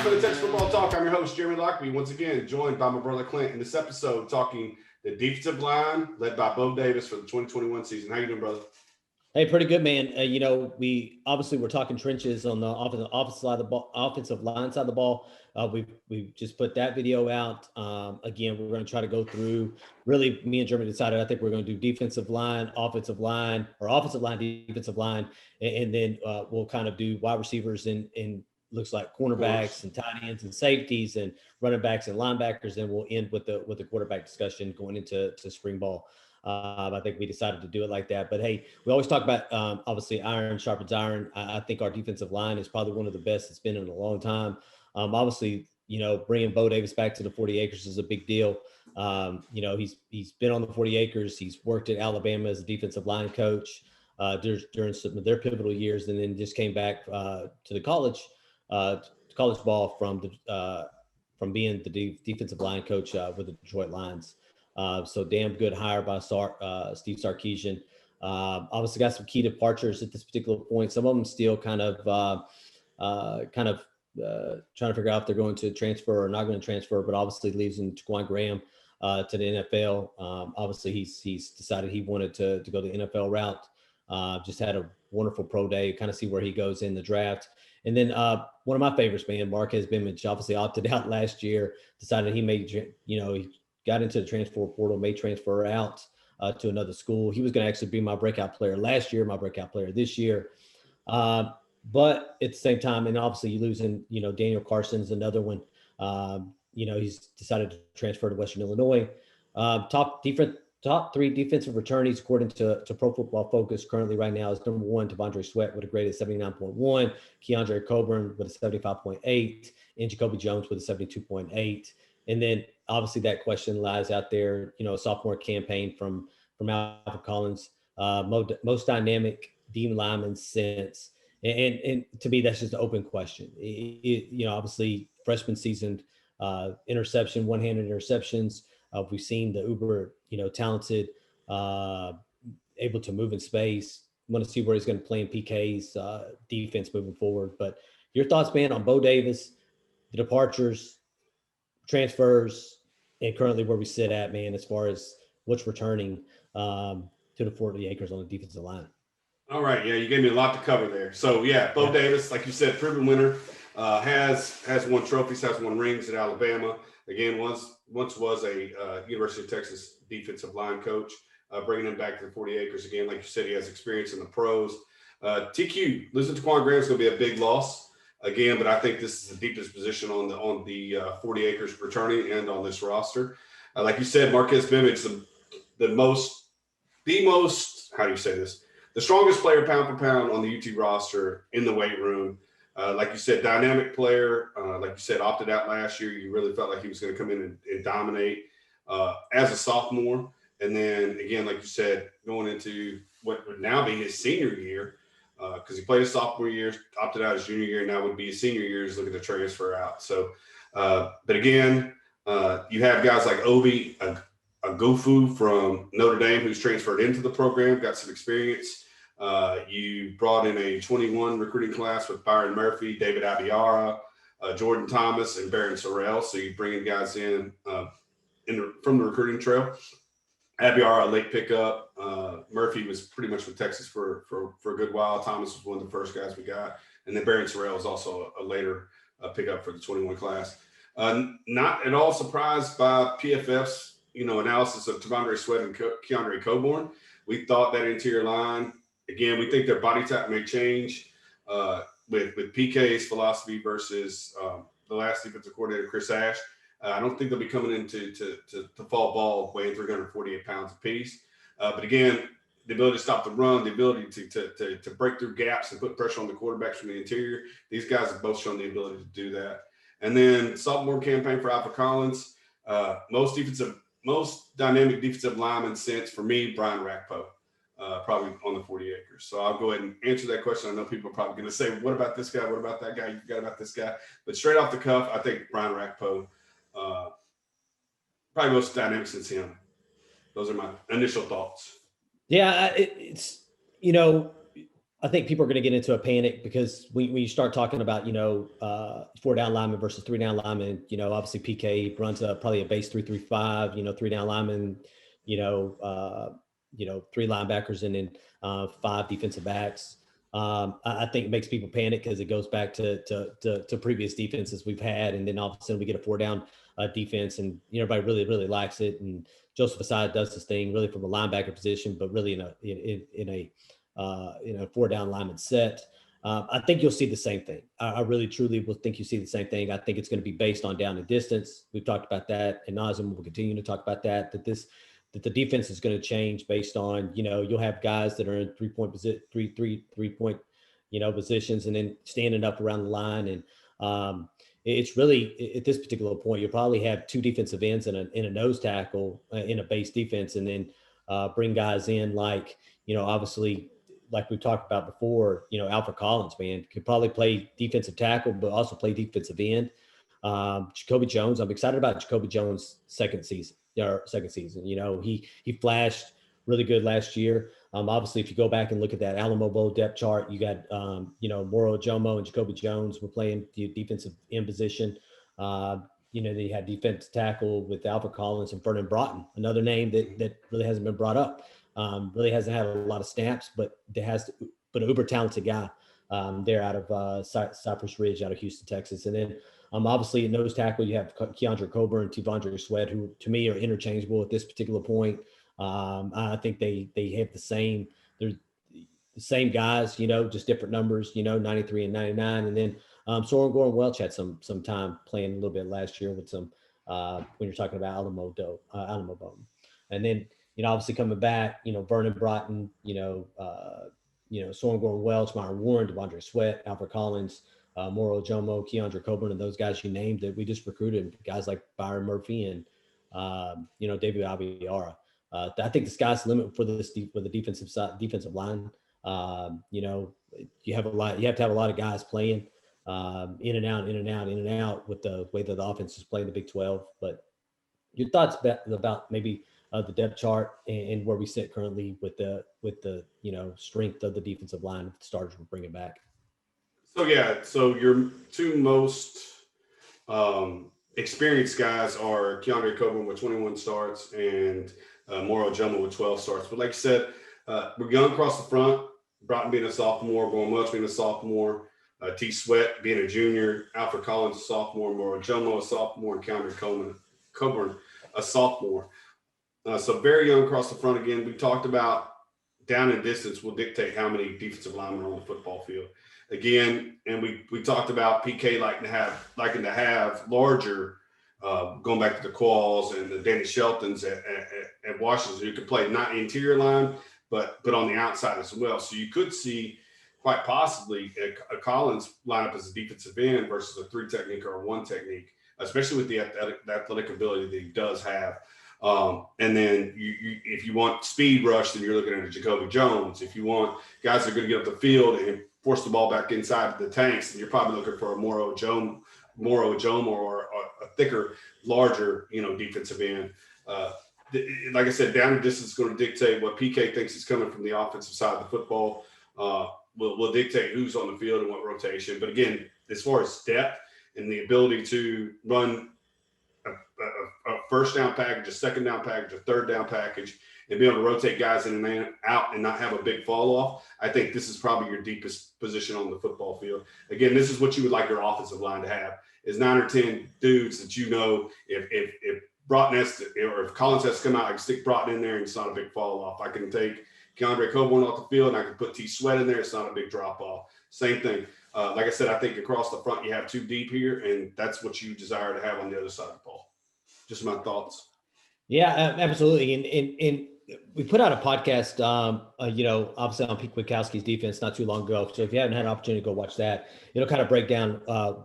time for the Texas Football Talk. I'm your host, Jeremy Lockley, once again joined by my brother Clint in this episode talking the defensive line led by Bo Davis for the 2021 season. How you doing, brother? Hey, pretty good, man. We obviously we're talking trenches on the offensive line side of the ball. We just put that video out. Again, we're going to try to go through. Really, me and Jeremy decided. I think we're going to do defensive line, offensive line, or offensive line, defensive line, and then we'll kind of do wide receivers and looks like cornerbacks and tight ends and safeties and running backs and linebackers. And we'll end with the quarterback discussion going into spring ball. I think we decided to do it like that. But hey, we always talk about obviously iron sharpens iron. I think our defensive line is probably one of the best it's been in a long time. Obviously, bringing Bo Davis back to the 40 acres is a big deal. He's been on the 40 acres. He's worked at Alabama as a defensive line coach during some of their pivotal years, and then just came back to the college ball from being the defensive line coach with the Detroit Lions. So damn good hire by Steve Sarkisian. Obviously got some key departures at this particular point. Some of them still kind of trying to figure out if they're going to transfer or not going to transfer, but obviously leaves in Jaquan Graham to the NFL. Obviously he's decided he wanted to go the NFL route. Just had a wonderful pro day, kind of see where he goes in the draft. And then one of my favorites, man, Marquez Bimich, obviously opted out last year, decided he made, he got into the transfer portal, may transfer out to another school. He was going to actually be my breakout player last year, my breakout player this year. But at the same time, and obviously you losing, Daniel Carson's another one. He's decided to transfer to Western Illinois. Top three defensive returnees, according to Pro Football Focus, currently right now is number one, T'Vondre Sweat with a grade of 79.1, Keandre Coburn with a 75.8, and Jacoby Jones with a 72.8. And then obviously that question lies out there, a sophomore campaign from Alfred Collins, most dynamic D lineman since. And to me, that's just an open question. Obviously freshman season, interception, one-handed interceptions. We've seen the uber, talented, able to move in space. Want to see where he's going to play in PK's defense moving forward. But your thoughts, man, on Bo Davis, the departures, transfers, and currently where we sit at, man, as far as what's returning to the 40 acres on the defensive line. All right. Yeah, you gave me a lot to cover there. So, Bo Davis, like you said, proven winner, has won trophies, has won rings at Alabama. Again, once was a University of Texas defensive line coach, bringing him back to the 40 acres again. Like you said, he has experience in the pros. TQ, losing to Jaquan Graham is going to be a big loss again, but I think this is the deepest position on the 40 acres returning and on this roster. Like you said, Marquez Bimich, the most, how do you say this? The strongest player pound for pound on the UT roster in the weight room. Like you said, dynamic player. Like you said, opted out last year. You really felt like he was going to come in and dominate as a sophomore. And then again, like you said, going into what would now be his senior year, because he played his sophomore year, opted out his junior year, now would be his senior year, is looking to transfer out. So, but again, you have guys like Obi Agufu from Notre Dame, who's transferred into the program, got some experience. You brought in a 21 recruiting class with Byron Murphy, David Abiara, Jordan Thomas, and Barron Sorrell. So you bring in guys in from the recruiting trail. Abiara, a late pickup. Murphy was pretty much with Texas for a good while. Thomas was one of the first guys we got. And then Barron Sorrell was also a later pickup for the 21 class. Not at all surprised by PFF's, analysis of T'Vondre Sweat and Keandre Coburn. We thought that interior line, again, we think their body type may change with PK's philosophy versus the last defensive coordinator, Chris Ash. I don't think they'll be coming into to fall ball weighing 348 pounds apiece. But again, the ability to stop the run, the ability to break through gaps and put pressure on the quarterbacks from the interior, these guys have both shown the ability to do that. And then sophomore campaign for Alfred Collins, most dynamic defensive lineman since, for me, Brian Rakpo, probably on the 40 acres. So I'll go ahead and answer that question. I know people are probably going to say, what about this guy? What about that guy? You forgot about this guy. But straight off the cuff, I think Brian Rakpo, probably most dynamic since him. Those are my initial thoughts. Yeah, it's I think people are going to get into a panic because when you start talking about, 4 down linemen versus 3 down linemen, obviously PK runs probably a base 3-3-5, 3 down linemen, three linebackers and then 5 defensive backs. I think it makes people panic because it goes back to previous defenses we've had. And then all of a sudden we get a 4 down defense and everybody really, really likes it. And Joseph Aside does this thing really from a linebacker position, but really in a 4 down lineman set. I think you'll see the same thing. I really, truly will think you see the same thing. I think it's going to be based on down and distance. We've talked about that, and Nazem will continue to talk about that. That the defense is going to change based on you'll have guys that are in 3-point position, 3-point positions, and then standing up around the line. And it's really at this particular point you'll probably have 2 defensive ends and a nose tackle in a base defense, and then bring guys in like obviously, like we talked about before, Alfred Collins, man, could probably play defensive tackle, but also play defensive end. Jacoby Jones, I'm excited about Jacoby Jones' second season. He flashed really good last year. Obviously, if you go back and look at that Alamo Bowl depth chart, you got, Moro Jomo and Jacoby Jones were playing the defensive end position. They had defensive tackle with Alfred Collins and Vernon Broughton, another name that really hasn't been brought up. Really hasn't had a lot of snaps, but an uber talented guy there out of Cypress Ridge, out of Houston, Texas. And then obviously in nose tackle, you have Coburn and Sweat, who to me are interchangeable at this particular point. I think they have they're the same guys, just different numbers, 93 and 99. And then Soren Gordon Welch had some time playing a little bit last year with some when you're talking about Alamo Bowl. And then obviously coming back, Vernon Broughton, Soren Gordon Welch, Myron Warren, Devondre Sweat, Alfred Collins, Moro Jomo, Coburn, and those guys you named that we just recruited, guys like Byron Murphy and David Abiara. I think the sky's the limit for the defensive line. You have to have a lot of guys playing in and out with the way that the offense is playing the Big 12. But your thoughts about maybe the depth chart and where we sit currently with the strength of the defensive line of the starters we're bringing back. So your 2 most experienced guys are Keandre Coburn with 21 starts and Moro Jomo with 12 starts. But like I said, we're young across the front. Broughton being a sophomore, Gordon Welch being a sophomore, T. Sweat being a junior, Alfred Collins a sophomore, Moro Jomo a sophomore, and Keandre Coburn a sophomore. So very young across the front again. We talked about down and distance will dictate how many defensive linemen are on the football field. Again, and we talked about PK liking to have larger, going back to the Qualls and the Danny Sheltons at Washington, who could play not interior line, but on the outside as well. So you could see quite possibly a Collins lineup as a defensive end versus a 3 technique or a 1 technique, especially with the athletic ability that he does have. And then if you want speed rush, then you're looking at a Jacoby Jones. If you want guys that are going to get up the field and force the ball back inside the tanks, then you're probably looking for a Moro Jomo or a thicker, larger, defensive end. Like I said, down and distance is going to dictate what PK thinks is coming from the offensive side of the football. Will dictate who's on the field and what rotation. But again, as far as depth and the ability to run a first down package, a second down package, a third down package, and be able to rotate guys in and out and not have a big fall off, I think this is probably your deepest position on the football field. Again, this is what you would like your offensive line to have, is 9 or 10 dudes that if Broughton has to, or if Collins has to come out, I can stick Broughton in there and it's not a big fall off. I can take Keandre Coburn off the field and I can put T. Sweat in there. It's not a big drop off. Same thing. Like I said, I think across the front you have 2 deep here, and that's what you desire to have on the other side of the ball. Just my thoughts. Yeah, absolutely. And we put out a podcast, obviously on Pete Kwiatkowski's defense not too long ago. So if you haven't had an opportunity to go watch that, it'll kind of break down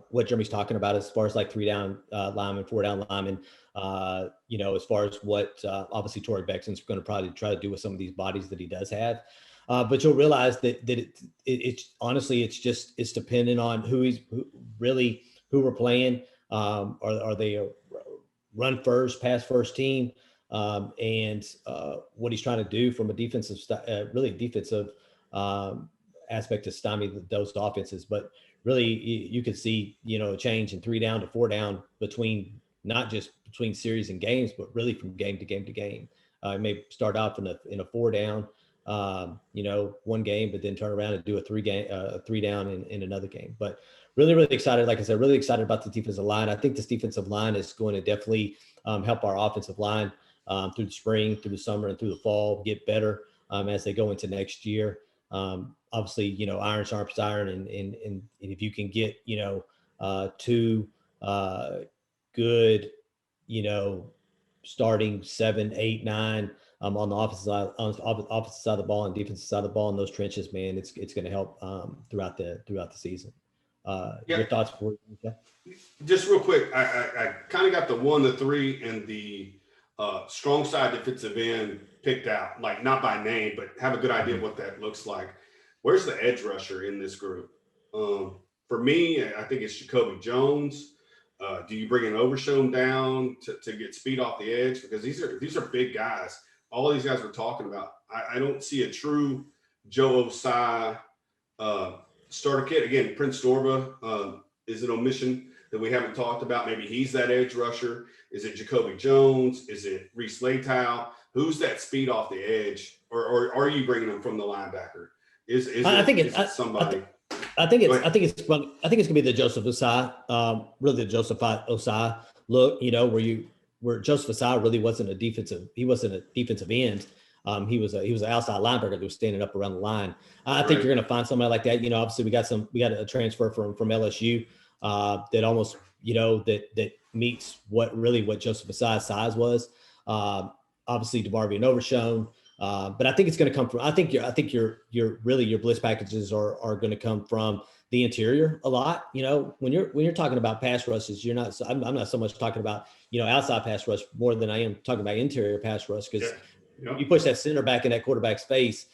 what Jeremy's talking about as far as like 3-down linemen, 4-down linemen, as far as what obviously Torrey Bexton's going to probably try to do with some of these bodies that he does have. But you'll realize that it's honestly, it's dependent on who we're playing. Are they a run first, pass first team? And what he's trying to do from a defensive aspect to stymie those offenses. But really, you could see, a change in 3 down to 4 down between, not just between series and games, but really from game to game to game. It may start off in a 4 down, one game, but then turn around and do a 3 down in another game. But really, really excited. Like I said, really excited about the defensive line. I think this defensive line is going to definitely help our offensive line through the spring, through the summer, and through the fall get better as they go into next year. Obviously, iron sharpens iron, and if you can get, two good, starting 7, 8, 9 on the offensive side, of the ball and defensive side of the ball in those trenches, man, it's going to help throughout the season. Your thoughts before just real quick, I kind of got the 1 to 3 and the strong side defensive end picked out, like not by name, but have a good idea of what that looks like. Where's the edge rusher in this group? For me, I think it's Jacoby Jones. Do you bring an Overshown down to get speed off the edge? Because these are big guys. All these guys we're talking about. I don't see a true Joe Osai starter kit. Again, Prince Dorba is an omission that we haven't talked about. Maybe he's that edge rusher. Is it Jacoby Jones? Is it Reese Laytow? Who's that speed off the edge? Or are you bringing them from the linebacker? I think it's somebody. I think it's gonna be the Joseph Osai, really the Joseph Osai look, where Joseph Osai really wasn't a defensive end. He was an outside linebacker that was standing up around the line. I think you're gonna find somebody like that. Obviously we got a transfer from LSU that almost, that meets what Joseph Osai's size was. Obviously DeMarvion Overshown. But I think it's going to come from. I think your blitz packages are going to come from the interior a lot. When you're talking about pass rushes, I'm not so much talking about outside pass rush more than I am talking about interior pass rush, because you push that center back in that quarterback space,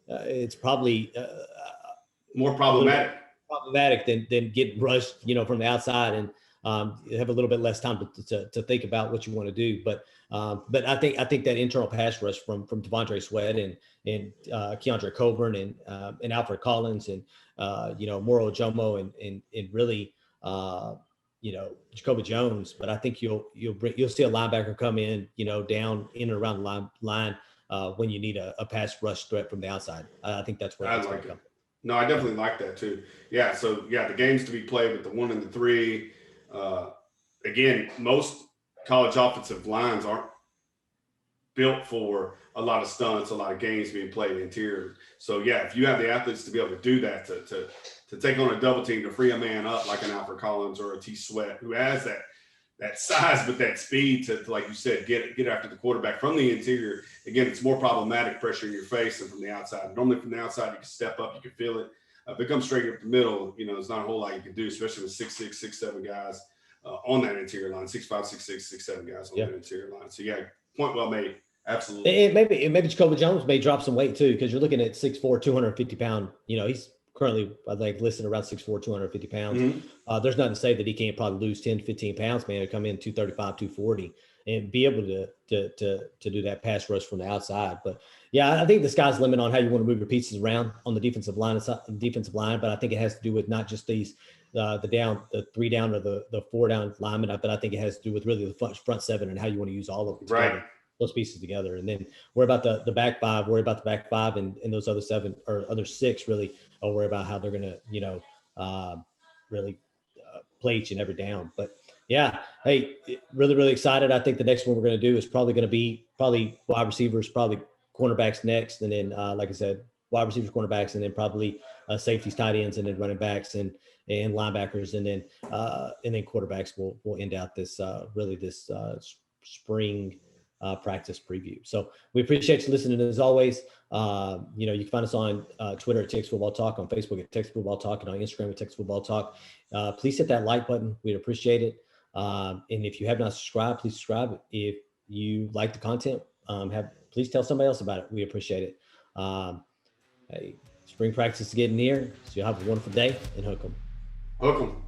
it's probably more problematic than getting rushed from the outside and have a little bit less time to think about what you want to do. But I think that internal pass rush from Devontae Sweat and Keandre Coburn and Alfred Collins and Moro Jomo and really Jacoby Jones. But I think you'll see a linebacker come in down in and around the line when you need a pass rush threat from the outside. I think that's where it's going to come. No, I definitely like that too. Yeah. So the games to be played with the 1 and the 3. Again, most college offensive lines aren't built for a lot of stunts, a lot of games being played interior. So if you have the athletes to be able to do that, to take on a double team, to free a man up like an Alfred Collins or a T Sweat, who has that size but that speed to like you said, get after the quarterback from the interior. Again, it's more problematic pressure in your face than from the outside. Normally from the outside, you can step up, you can feel it. If it comes straight up the middle, there's not a whole lot you can do, especially with 6'6", 6'7" guys on that interior line, 6'5", 6'6", 6'7" guys on that interior line. So point well made. Absolutely. And maybe Jacoby Jones may drop some weight too, because you're looking at 6'4", 250 pound. He's currently, I think, listed around 6'4", 250 pounds. Mm-hmm. There's nothing to say that he can't probably lose 10, 15 pounds, man, to come in 235, 240 and be able to do that pass rush from the outside. But I think the sky's the limit on how you want to move your pieces around on the defensive line. But I think it has to do with not just these the 3 down or the 4 down linemen, but I think it has to do with really the front 7 and how you want to use all of them together, those pieces together. And then worry about the back 5, and those other 7 or other 6 really worry about how they're going to, really play each and every down. But hey, really, really excited. I think the next one we're going to do is probably going to be wide receivers, probably cornerbacks next. And then, like I said, wide receivers, cornerbacks, and then probably safeties, tight ends, and then running backs and linebackers. And then quarterbacks will end out this spring practice preview. So we appreciate you listening as always. You can find us on Twitter at Texas Football Talk, on Facebook at Texas Football Talk, and on Instagram at Texas Football Talk. Please hit that like button. We'd appreciate it. And if you have not subscribed, please subscribe. If you like the content, please tell somebody else about it. We appreciate it. Hey, spring practice is getting near, so you'll have a wonderful day, and hook 'em. Hook 'em.